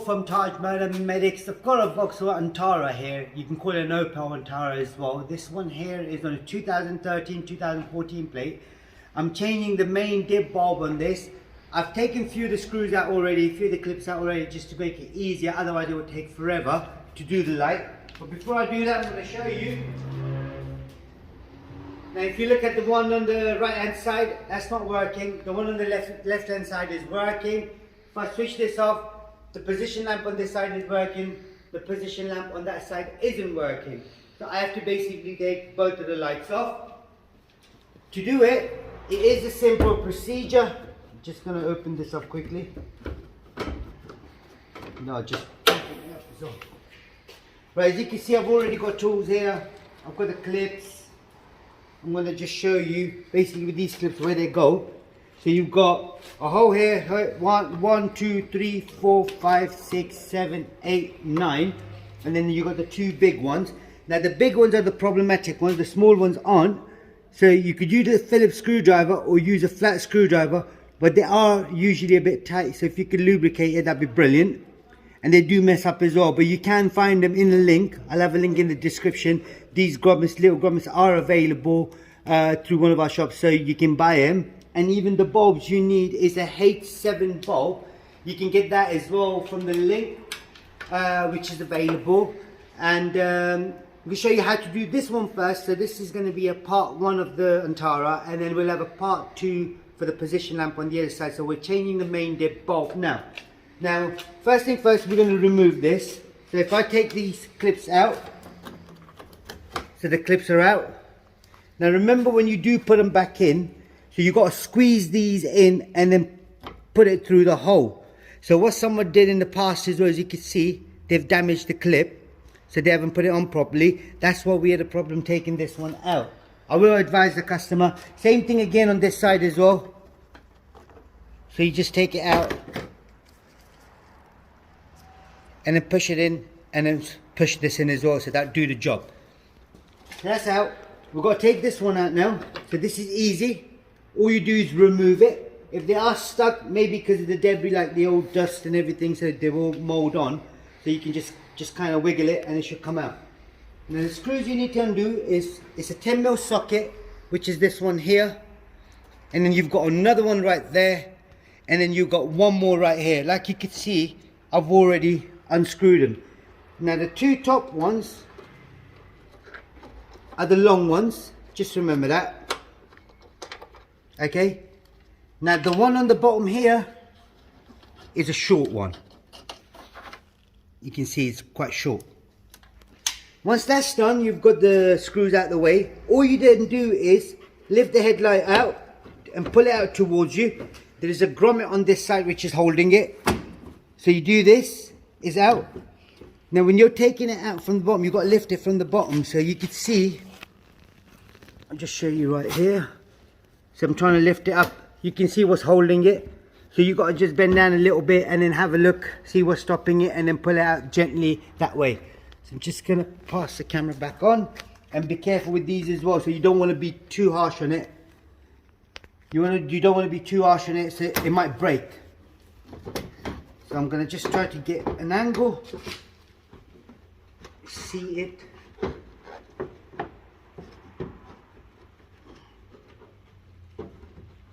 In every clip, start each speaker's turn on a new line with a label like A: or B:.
A: from tajmotormedics. I've got a Vauxhall Antara here. You can call it an Opel Antara as well. This one here is on a 2013-2014 plate. I'm changing the main dip bulb on this. I've taken a few of the screws out already, a few of the clips out already, just to make it easier. Otherwise it would take forever to do the light. But before I do that, I'm going to show you. Now if you look at the one on the right hand side, that's not working. The one on the left hand side is working. If I switch this off, the position lamp on this side is working. The position lamp on that side isn't working. So I have to basically take both of the lights off. To do it, it is a simple procedure. I'm just going to open this up quickly. No, just right, as you can see, I've already got tools here. I've got the clips. I'm going to just show you basically with these clips where they go. So you've got a hole here, 1, 2, 3, 4, 5, 6, 7, 8, 9, and then you've got the two big ones. Now the big ones are the problematic ones, the small ones aren't. So you could use a Phillips screwdriver or use a flat screwdriver, but they are usually a bit tight, so if you could lubricate it, that'd be brilliant. And they do mess up as well, but you can find them in the link. I'll have a link in the description. These grommets, little grommets, are available through one of our shops, so you can buy them. And even the bulbs you need is a H7 bulb. You can get that as well from the link, which is available. And we'll show you how to do this one first. So this is going to be a part 1 of the Antara, and then we'll have a part 2 for the position lamp on the other side. So we're changing the main dip bulb now. Now, first thing first, we're going to remove this. So if I take these clips out, so the clips are out. Now remember, when you do put them back in, so you've got to squeeze these in and then put it through the hole. So what someone did in the past is, well, as you can see, they've damaged the clip. So they haven't put it on properly. That's why we had a problem taking this one out. I will advise the customer. Same thing again on this side as well. So you just take it out. And then push it in, and then push this in as well, so that'll do the job. So that's out. We've got to take this one out now. So this is easy. All you do is remove it. If they are stuck, maybe because of the debris, like the old dust and everything, so they will mold on. So you can just kind of wiggle it and it should come out. Now the screws you need to undo is, it's a 10mm socket, which is this one here. And then you've got another one right there. And then you've got one more right here. Like you can see, I've already unscrew them. Now the two top ones are the long ones, just remember that. Okay, now the one on the bottom here is a short one. You can see it's quite short. Once that's done, you've got the screws out the way. All you then do is lift the headlight out and pull it out towards you. There is a grommet on this side which is holding it. So you do this, is out. Now when you're taking it out from the bottom, you've got to lift it from the bottom, so you can see. I'll just show you right here. So I'm trying to lift it up. You can see what's holding it. So you've got to just bend down a little bit and then have a look, see what's stopping it, and then pull it out gently that way. So I'm just going to pass the camera back on, and be careful with these as well. So you don't want to be too harsh on it. You don't want to be too harsh on it, so it might break. So I'm going to just try to get an angle, see it.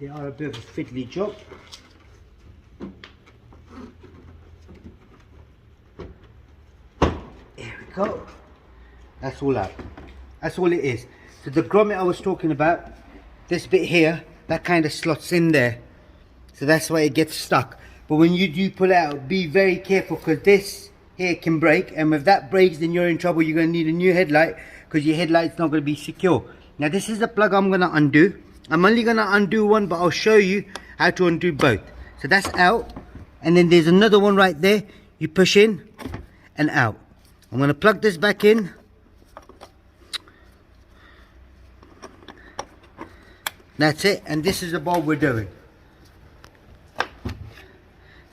A: They are a bit of a fiddly job. There we go. That's all out. That's all it is. So the grommet I was talking about, this bit here, that kind of slots in there. So that's why it gets stuck. But when you do pull it out, be very careful, because this here can break, and if that breaks, then you're in trouble. You're going to need a new headlight, because your headlight's not going to be secure. Now this is the plug I'm going to undo. I'm only going to undo one, but I'll show you how to undo both. So that's out, and then there's another one right there. You push in and out. I'm going to plug this back in. That's it, and this is the bulb we're doing.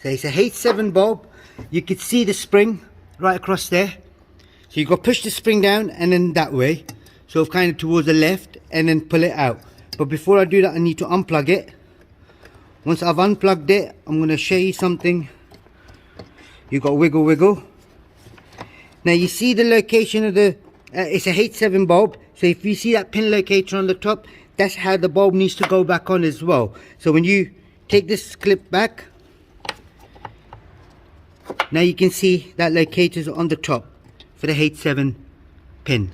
A: So it's a H7 bulb. You can see the spring right across there. So you've got to push the spring down and then that way. So kind of towards the left, and then pull it out. But before I do that, I need to unplug it. Once I've unplugged it, I'm going to show you something. you got wiggle wiggle. Now you see the location of the it's a H7 bulb, so if you see that pin locator on the top, that's how the bulb needs to go back on as well. So when you take this clip back, now you can see that locator's on the top for the H7 pin.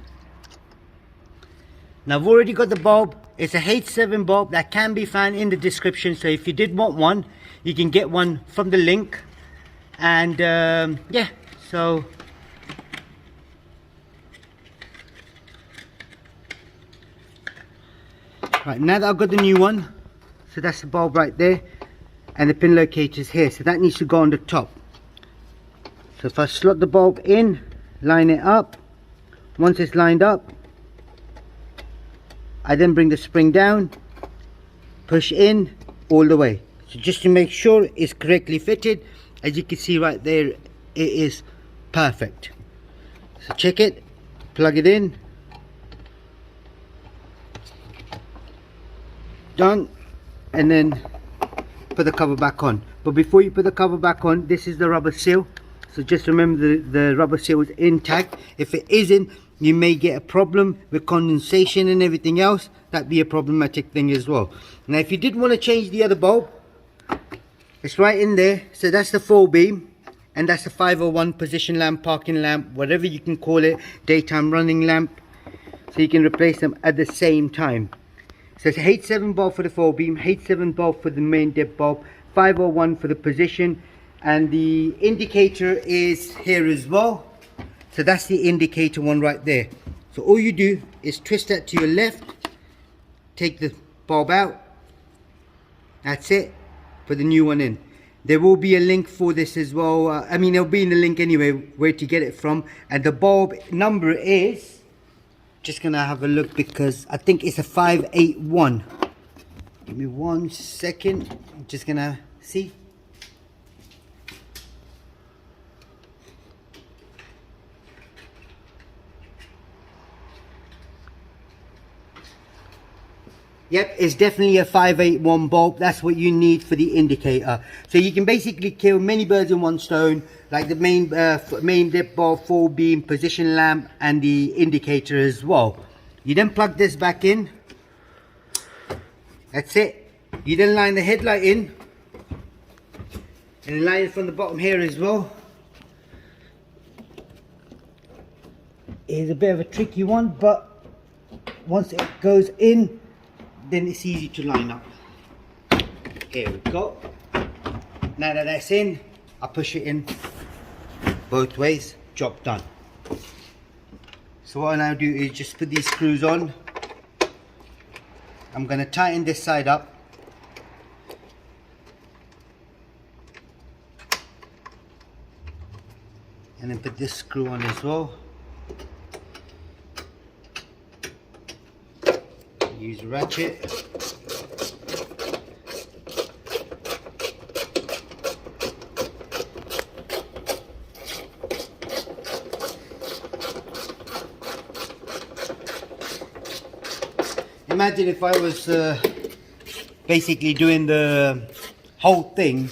A: Now I've already got the bulb. It's a H7 bulb that can be found in the description, so if you did want one, you can get one from the link. And yeah, so right, now that I've got the new one, so that's the bulb right there, and the pin locator is here, so that needs to go on the top. So if I slot the bulb in, line it up, once it's lined up, I then bring the spring down, push in all the way. So just to make sure it's correctly fitted, as you can see right there, it is perfect. So check it, plug it in, done, and then put the cover back on. But before you put the cover back on, this is the rubber seal, so just remember the rubber seal is intact. If it isn't, you may get a problem with condensation and everything else. That'd be a problematic thing as well. Now if you did want to change the other bulb, it's right in there. So that's the 4-beam, and that's the 501 position lamp, parking lamp, whatever you can call it, daytime running lamp, so you can replace them at the same time. So it's a H7 bulb for the 4-beam, H7 bulb for the main dip bulb, 501 for the position, and the indicator is here as well. So that's the indicator one right there. So all you do is twist that to your left, take the bulb out, that's it, put the new one in. There will be a link for this as well. I mean, it'll be in the link anyway, where to get it from. And the bulb number is, just gonna have a look because I think it's a 581. Give me 1 second, I'm just gonna see. Yep, it's definitely a 581 bulb. That's what you need for the indicator. So you can basically kill many birds in one stone, like the main dip bulb, 4-beam, position lamp, and the indicator as well. You then plug this back in. That's it. You then line the headlight in, and then line it from the bottom here as well. It's a bit of a tricky one, but once it goes in, then it's easy to line up. Here we go. Now that that's in, I push it in both ways, job done. So what I now do is just put these screws on. I'm going to tighten this side up. And then put this screw on as well. Use a ratchet. Imagine if I was basically doing the whole thing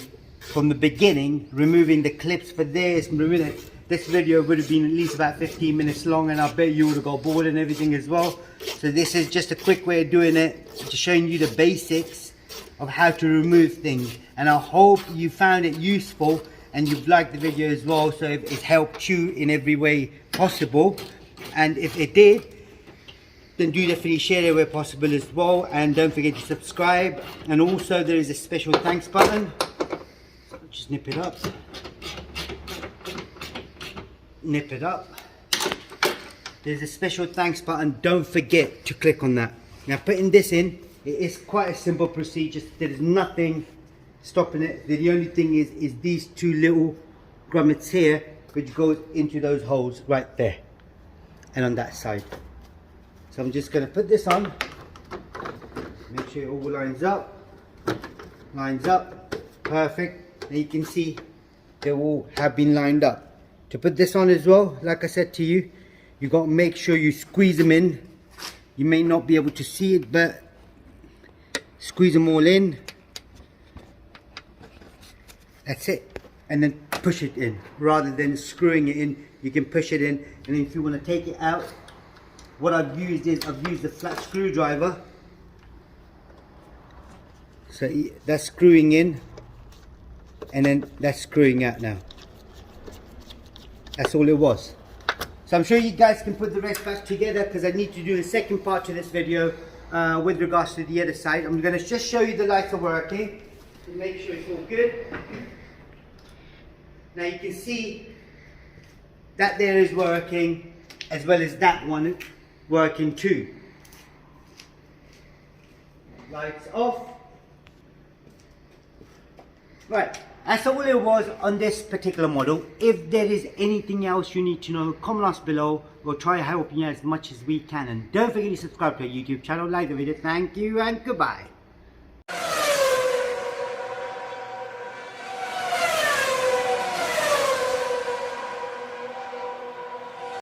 A: from the beginning, removing the clips for this, removing it. This video would have been at least about 15 minutes long, and I bet you would have got bored and everything as well. So this is just a quick way of doing it, to showing you the basics of how to remove things. And I hope you found it useful and you've liked the video as well, so it helped you in every way possible. And if it did, then do definitely share it where possible as well, and don't forget to subscribe. And also there is a special thanks button. So just nip it up. Nip it up. There's a special thanks button, don't forget to click on that. Now putting this in, it is quite a simple procedure. There's nothing stopping it. The only thing is these two little grommets here, which goes into those holes right there and on that side. So I'm just going to put this on, make sure it all lines up, perfect. And you can see they all have been lined up. To put this on as well, like I said to you, you got to make sure you squeeze them in. You may not be able to see it, but squeeze them all in. That's it. And then push it in rather than screwing it in. You can push it in, and if you want to take it out, what I've used the flat screwdriver. So that's screwing in, and then that's screwing out now. That's all it was. So I'm sure you guys can put the rest back together, because I need to do the second part to this video with regards to the other side. I'm going to just show you the lights are working to make sure it's all good. Now you can see that there is working, as well as that one working too. Lights off. Right, that's all it was on this particular model. If there is anything else you need to know, comment us below. We'll try helping you as much as we can. And don't forget to subscribe to our YouTube channel, like the video. Thank you and goodbye.